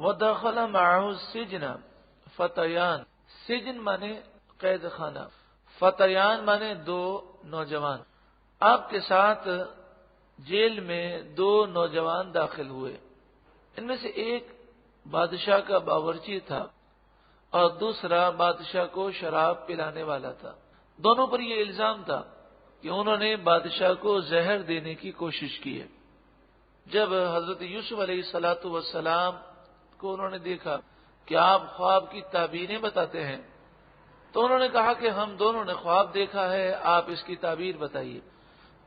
ودخل معه السجن فتیان، سجن مانے قید خانہ، فتیان مانے دو نوجوان، آپ کے ساتھ جیل میں دو نوجوان داخل ہوئے، ان میں سے ایک بادشاہ کا باورچی تھا اور دوسرا بادشاہ کو شراب پلانے والا تھا۔ دونوں پر یہ الزام تھا کہ انہوں نے بادشاہ کو زہر دینے کی کوشش کی ہے۔ جب حضرت یوسف علیہ الصلاۃ والسلام کو انہوں نے دیکھا کہ آپ خواب کی تعبیریں بتاتے ہیں تو انہوں نے کہا کہ ہم دونوں نے خواب دیکھا ہے، آپ اس کی تعبیر بتائیے۔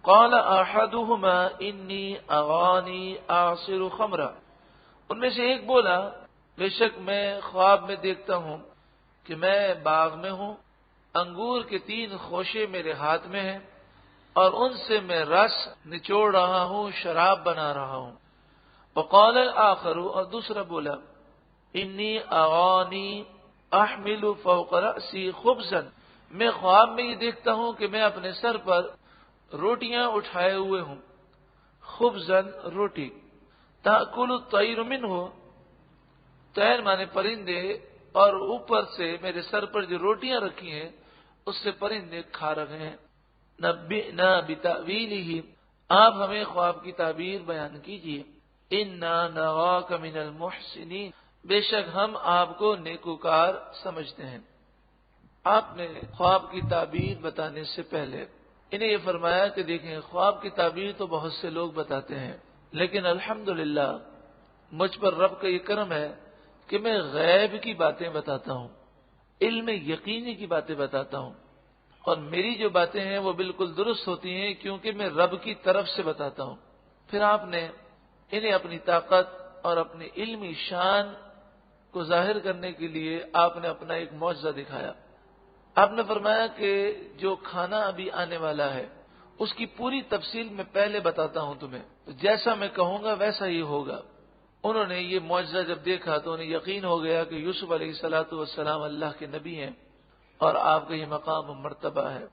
قال احدهما انی اغانی اعصر خمرا، ان میں سے ایک بولا بے شک میں خواب میں دیکھتا ہوں کہ میں باغ میں ہوں، انگور کے 3 خوشے میرے ہاتھ میں ہیں اور ان سے میں رس نچوڑ رہا ہوں، شراب بنا رہا ہوں۔ وقال الاخر، اور دوسرا بولا انی اغانی احمل فوق رأسی خبزا، میں خواب میں یہ دیکھتا ہوں کہ میں اپنے سر پر روٹیاں اٹھائے ہوئے ہوں، خبزا روٹی، تأکل الطیر منہ، طیر مانے پرندے، اور اوپر سے میرے سر پر جو روٹیاں رکھی ہیں اس سے پرندے کھا رہے ہیں۔ نبئنا بتأویلہ، آپ ہمیں خواب کی تعبیر بیان کیجیے۔ انا نراک من المحسنین، بے شک ہم آپ کو نیکوکار سمجھتے ہیں۔ آپ نے خواب کی تعبیر بتانے سے پہلے انہیں یہ فرمایا کہ دیکھیں خواب کی تعبیر تو بہت سے لوگ بتاتے ہیں، لیکن الحمدللہ مجھ پر رب کا یہ کرم ہے کہ میں غیب کی باتیں بتاتا ہوں، علم یقینی کی باتیں بتاتا ہوں، اور میری جو باتیں ہیں وہ بالکل درست ہوتی ہیں کیونکہ میں رب کی طرف سے بتاتا ہوں۔ پھر آپ نے انہیں اپنی طاقت اور اپنی علمی شان کو ظاہر کرنے کے لیے آپ نے اپنا ایک معجزہ دکھایا۔ آپ نے فرمایا کہ جو کھانا ابھی آنے والا ہے اس کی پوری تفصیل میں پہلے بتاتا ہوں تمہیں، جیسا میں کہوں گا ویسا ہی ہوگا۔ انہوں نے یہ معجزہ جب دیکھا تو انہیں یقین ہو گیا کہ یوسف علیہ الصلاۃ والسلام اللہ کے نبی ہیں اور آپ کا یہ مقام و مرتبہ ہے۔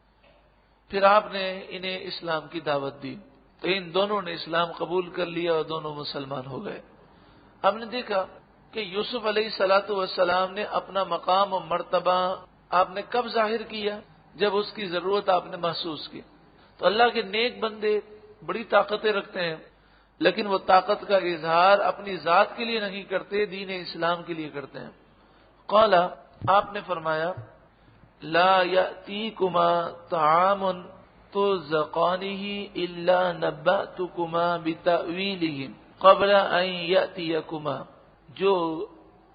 پھر آپ نے انہیں اسلام کی دعوت دی تو ان دونوں نے اسلام قبول کر لیا اور دونوں مسلمان ہو گئے۔ آپ نے دیکھا کہ یوسف علیہ الصلاۃ والسلام نے اپنا مقام و مرتبہ آپ نے کب ظاہر کیا؟ جب اس کی ضرورت آپ نے محسوس کی۔ تو اللہ کے نیک بندے بڑی طاقتیں رکھتے ہیں لیکن وہ طاقت کا اظہار اپنی ذات کے لیے نہیں کرتے، دین اسلام کے لیے کرتے ہیں۔ قال، آپ نے فرمایا لا یأتیکما طعام ترزقانہ الا نبأتکما بتأویلہ قبل ان یأتیکما، جو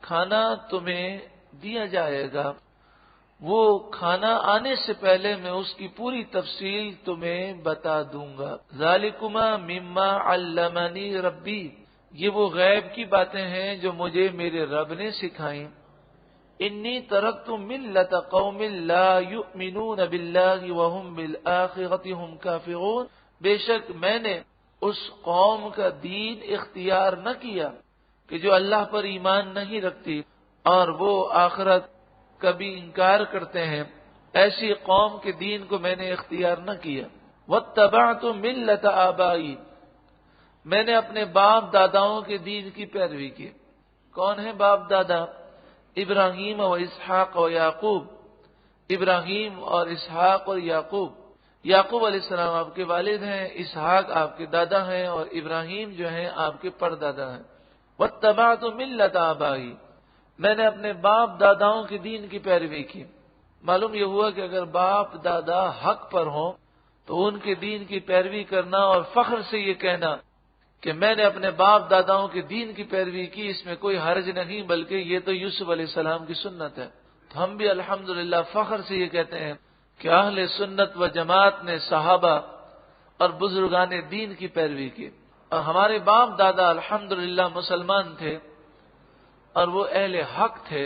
کھانا تمہیں دیا جائے گا وہ کھانا آنے سے پہلے میں اس کی پوری تفصیل تمہیں بتا دوں گا۔ ذالکما مما علمنی ربی، یہ وہ غیب کی باتیں ہیں جو مجھے میرے رب نے سکھائیں۔ انی ترکت ملت قوم لا یؤمنون باللہ وهم بالآخرۃ هم کافرون، بے شک میں نے اس قوم کا دین اختیار نہ کیا کہ جو اللہ پر ایمان نہیں رکھتی اور وہ آخرت کبھی انکار کرتے ہیں، ایسی قوم کے دین کو میں نے اختیار نہ کیا۔ واتبعت ملت آبائی، میں نے اپنے باپ داداؤں کے دین کی پیروی کی۔ کون ہے باپ دادا؟ ابراہیم و اسحاق و یعقوب، ابراہیم اور اسحاق اور یعقوب۔ یعقوب علیہ السلام آپ کے والد ہیں، اسحاق آپ کے دادا ہیں اور ابراہیم جو ہیں آپ کے پردادا ہیں۔ واتبعت ملت آبائی، میں نے اپنے باپ داداؤں کے دین کی پیروی کی۔ معلوم یہ ہوا کہ اگر باپ دادا حق پر ہوں تو ان کے دین کی پیروی کرنا اور فخر سے یہ کہنا کہ میں نے اپنے باپ داداؤں کے دین کی پیروی کی، اس میں کوئی حرج نہیں، بلکہ یہ تو یوسف علیہ السلام کی سنت ہے۔ تو ہم بھی الحمدللہ فخر سے یہ کہتے ہیں کہ اہل سنت و جماعت نے صحابہ اور بزرگان دین کی پیروی کی، اور ہمارے باپ دادا الحمدللہ مسلمان تھے اور وہ اہل حق تھے،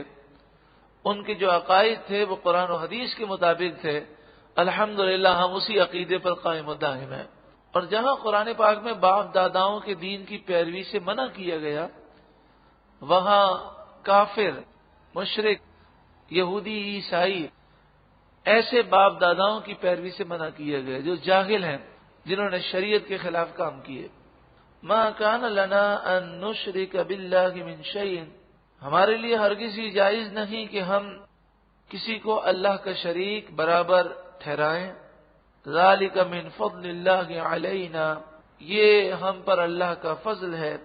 ان کے جو عقائد تھے وہ قرآن و حدیث کے مطابق تھے۔ الحمدللہ ہم اسی عقیدے پر قائم و دائم ہیں۔ اور جہاں قرآن پاک میں باپ داداؤں کے دین کی پیروی سے منع کیا گیا وہاں کافر، مشرک، یہودی، عیسائی، ایسے باپ داداؤں کی پیروی سے منع کیا گیا جو جاہل ہیں، جنہوں نے شریعت کے خلاف کام کیے۔ ما کان لنا ان نشرک باللہ من شیء، ہمارے لیے ہرگز ہی جائز نہیں کہ ہم کسی کو اللہ کا شریک برابر ٹھہرائیں۔ ذالک من فضل اللہ علینا، یہ ہم پر اللہ کا فضل ہے،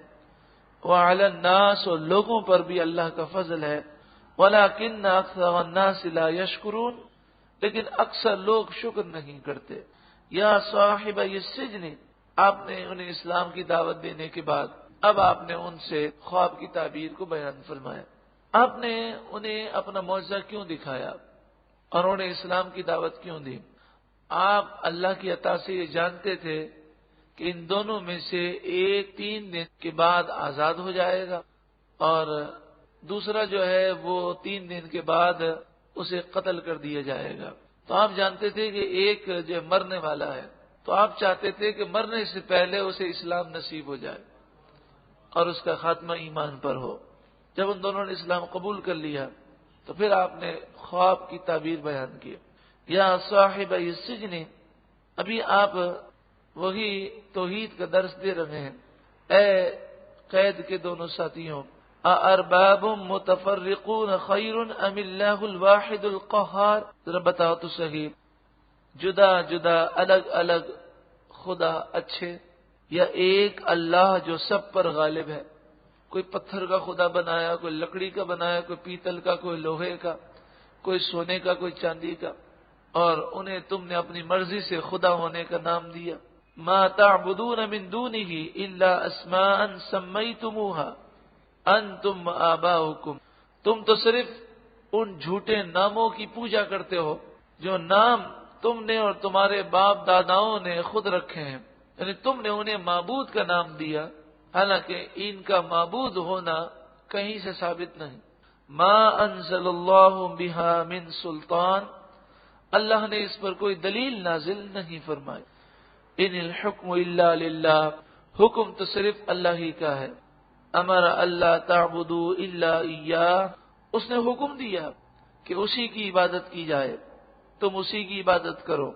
وعلی الناس، اور لوگوں پر بھی اللہ کا فضل ہے، ولکن اکثر الناس لا یشکرون، لیکن اکثر لوگ شکر نہیں کرتے۔ یا صاحب السجن، آپ نے انہیں اسلام کی دعوت دینے کے بعد اب آپ نے ان سے خواب کی تعبیر کو بیان فرمایا۔ آپ نے انہیں اپنا معجزہ کیوں دکھایا اور انہیں اسلام کی دعوت کیوں دی؟ آپ اللہ کی عطا سے یہ جانتے تھے کہ ان دونوں میں سے ایک 3 دن کے بعد آزاد ہو جائے گا اور دوسرا جو ہے وہ 3 دن کے بعد اسے قتل کر دیا جائے گا۔ تو آپ جانتے تھے کہ ایک جو مرنے والا ہے، تو آپ چاہتے تھے کہ مرنے سے پہلے اسے اسلام نصیب ہو جائے اور اس کا خاتمہ ایمان پر ہو۔ جب ان دونوں نے اسلام قبول کر لیا تو پھر آپ نے خواب کی تعبیر بیان کی۔ یا صاحب السجن، ابھی آپ وہی توحید کا درس دے رہے ہیں۔ اے قید کے دونوں ساتھیوں، ارباب متفرقون خیر ام اللہ الواحد القہار، ذرا بتاؤ تو صحیح، جدا جدا الگ الگ خدا اچھے یا ایک اللہ جو سب پر غالب ہے؟ کوئی پتھر کا خدا بنایا، کوئی لکڑی کا بنایا، کوئی پیتل کا، کوئی لوہے کا، کوئی سونے کا، کوئی چاندی کا، اور انہیں تم نے اپنی مرضی سے خدا ہونے کا نام دیا۔ ما تعبدون من دونه الا اسماء سمیتموها انتم وآباؤکم، تم تو صرف ان جھوٹے ناموں کی پوجا کرتے ہو جو نام تم نے اور تمہارے باپ داداؤں نے خود رکھے ہیں، یعنی تم نے انہیں معبود کا نام دیا، حالانکہ ان کا معبود ہونا کہیں سے ثابت نہیں۔ ما انزل اللہ بہا من سلطان، اللہ نے اس پر کوئی دلیل نازل نہیں فرمائی۔ ان الحکم الا للہ، حکم تو صرف اللہ ہی کا ہے۔ امر اللہ تعبدوا الا ایاہ، اس نے حکم دیا کہ اسی کی عبادت کی جائے، تم اسی کی عبادت کرو۔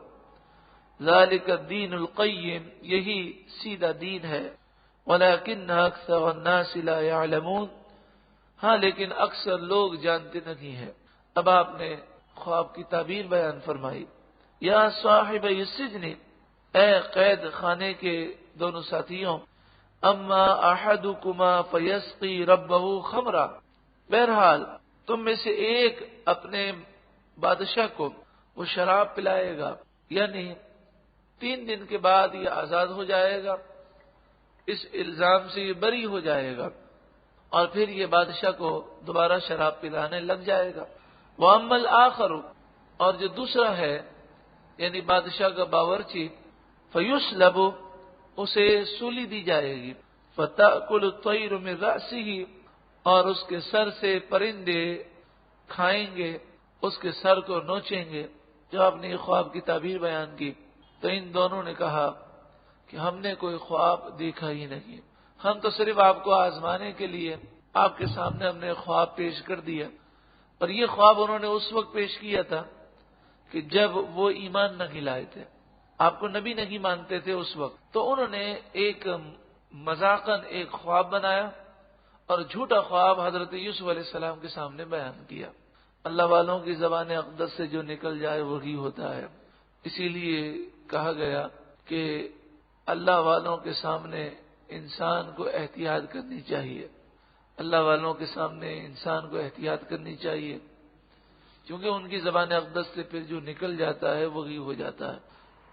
ذالک الدین القیم، یہی سیدھا دین ہے۔ ولکن اکثر الناس لا يعلمون، ہاں لیکن اکثر لوگ جانتے نہیں ہیں۔ اب آپ نے خواب کی تعبیر بیان فرمائی۔ یا صاحب السجن، اے قید خانے کے دونوں ساتھیوں، اما احدکما فیسقی ربہ خمرا، بہرحال تم میں سے ایک اپنے بادشاہ کو وہ شراب پلائے گا، یعنی 3 دن کے بعد یہ آزاد ہو جائے گا، اس الزام سے یہ بری ہو جائے گا اور پھر یہ بادشاہ کو دوبارہ شراب پلانے لگ جائے گا۔ وَأَمَّا الْآخَرُ، اور جو دوسرا ہے یعنی بادشاہ کا باورچی، فَيُسْلَبُ، اسے سولی دی جائے گی، فَتَأْكُلُ الطَّيْرُ مِنْ رَأْسِهِ، اور اس کے سر سے پرندے کھائیں گے، اس کے سر کو نوچیں گے۔ جب آپ نے یہ خواب کی تعبیر بیان کی تو ان دونوں نے کہا کہ ہم نے کوئی خواب دیکھا ہی نہیں، ہم تو صرف آپ کو آزمانے کے لیے آپ کے سامنے ہم نے خواب پیش کر دیا۔ اور یہ خواب انہوں نے اس وقت پیش کیا تھا کہ جب وہ ایمان نہیں لائے تھے، آپ کو نبی نہیں مانتے تھے اس وقت، تو انہوں نے ایک مذاقاً ایک خواب بنایا اور جھوٹا خواب حضرت یوسف علیہ السلام کے سامنے بیان کیا۔ اللہ والوں کی زبان اقدس سے جو نکل جائے وہی ہوتا ہے، اسی لیے کہا گیا کہ اللہ والوں کے سامنے انسان کو احتیاط کرنی چاہیے، اللہ والوں کے سامنے انسان کو احتیاط کرنی چاہیے، کیونکہ ان کی زبان اقدس سے پھر جو نکل جاتا ہے وہی ہو جاتا ہے۔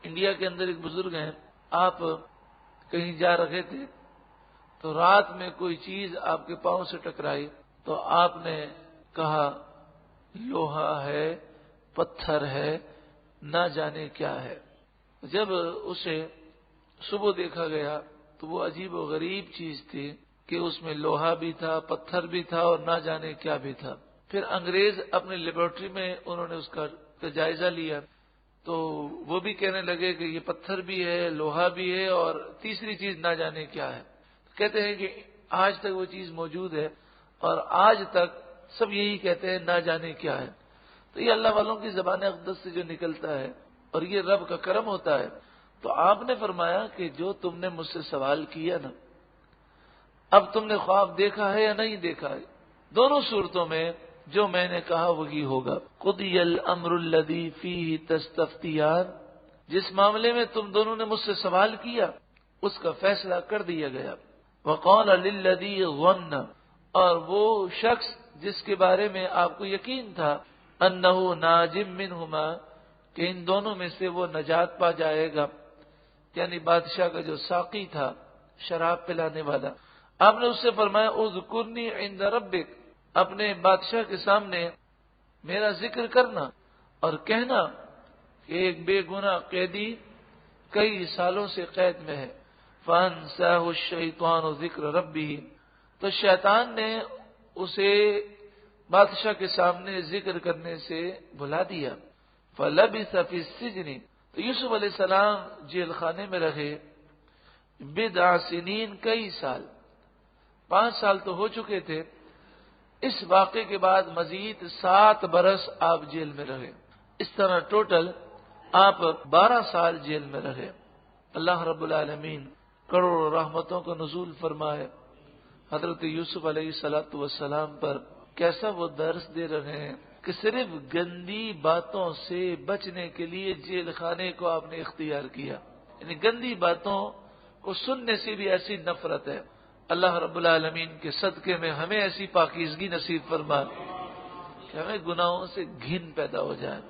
انڈیا کے اندر ایک بزرگ ہیں، آپ کہیں جا رہے تھے تو رات میں کوئی چیز آپ کے پاؤں سے ٹکرائی تو آپ نے کہا لوہا ہے، پتھر ہے، نہ جانے کیا ہے۔ جب اسے صبح دیکھا گیا تو وہ عجیب و غریب چیز تھی کہ اس میں لوہا بھی تھا، پتھر بھی تھا اور نہ جانے کیا بھی تھا۔ پھر انگریز اپنے لیبورٹری میں انہوں نے اس کا جائزہ لیا تو وہ بھی کہنے لگے کہ یہ پتھر بھی ہے، لوہا بھی ہے اور تیسری چیز نہ جانے کیا ہے۔ کہتے ہیں کہ آج تک وہ چیز موجود ہے اور آج تک سب یہی کہتے ہیں نہ جانے کیا ہے۔ تو یہ اللہ والوں کی زبان اقدس سے جو نکلتا ہے اور یہ رب کا کرم ہوتا ہے۔ تو آپ نے فرمایا کہ جو تم نے مجھ سے سوال کیا نا، اب تم نے خواب دیکھا ہے یا نہیں دیکھا ہے؟ دونوں صورتوں میں جو میں نے کہا وہی ہوگا. قضی الامر الذی فیہ تستفتیان، جس معاملے میں تم دونوں نے مجھ سے سوال کیا اس کا فیصلہ کر دیا گیا. وقال للذی ظن، اور وہ شخص جس کے بارے میں آپ کو یقین تھا انہ ناج منہما، کہ ان دونوں میں سے وہ نجات پا جائے گا، یعنی بادشاہ کا جو ساقی تھا شراب پلانے والا، آپ نے اس سے فرمایا اذکرنی عند ربک، اپنے بادشاہ کے سامنے میرا ذکر کرنا اور کہنا کہ ایک بے گناہ قیدی کئی سالوں سے قید میں ہے. فانساہ الشیطان ذکر ربہ، تو شیطان نے اسے بادشاہ کے سامنے ذکر کرنے سے بھلا دیا. فلبث فی السجن، تو یوسف علیہ السلام جیل خانے میں رہے بضع سنین، کئی سال، 5 سال تو ہو چکے تھے. اس واقعے کے بعد مزید 7 برس آپ جیل میں رہے. اس طرح ٹوٹل آپ 12 سال جیل میں رہے. اللہ رب العالمین کروڑوں رحمتوں کا نزول فرمائے. حضرت یوسف علیہ السلام پر کیسا وہ درس دے رہے ہیں کہ صرف گندی باتوں سے بچنے کے لیے جیل خانے کو آپ نے اختیار کیا. یعنی گندی باتوں کو سننے سے بھی ایسی نفرت ہے. اللہ رب العالمین کے صدقے میں ہمیں ایسی پاکیزگی نصیب فرما کہ ہمیں گناہوں سے گھن پیدا ہو جائے.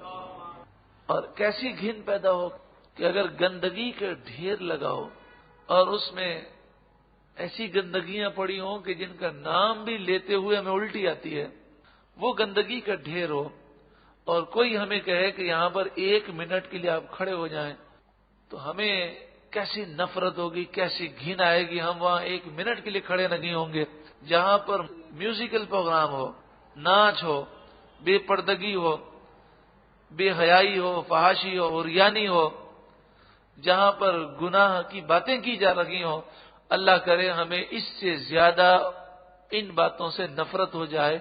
اور کیسی گھن پیدا ہو کہ اگر گندگی کے ڈھیر لگا ہو اور اس میں ایسی گندگیاں پڑی ہوں کہ جن کا نام بھی لیتے ہوئے ہمیں الٹی آتی ہے، وہ گندگی کا ڈھیر ہو، اور کوئی ہمیں کہے کہ یہاں پر 1 منٹ کے لیے آپ کھڑے ہو جائیں، تو ہمیں کیسی نفرت ہوگی، کیسی گھن آئے گی. ہم وہاں 1 منٹ کے لیے کھڑے نہیں ہوں گے. جہاں پر میوزیکل پروگرام ہو، ناچ ہو، بے پردگی ہو، بے حیائی ہو، فحاشی ہو، عریانی ہو، جہاں پر گناہ کی باتیں کی جا رہی ہوں، اللہ کرے ہمیں اس سے زیادہ ان باتوں سے نفرت ہو جائے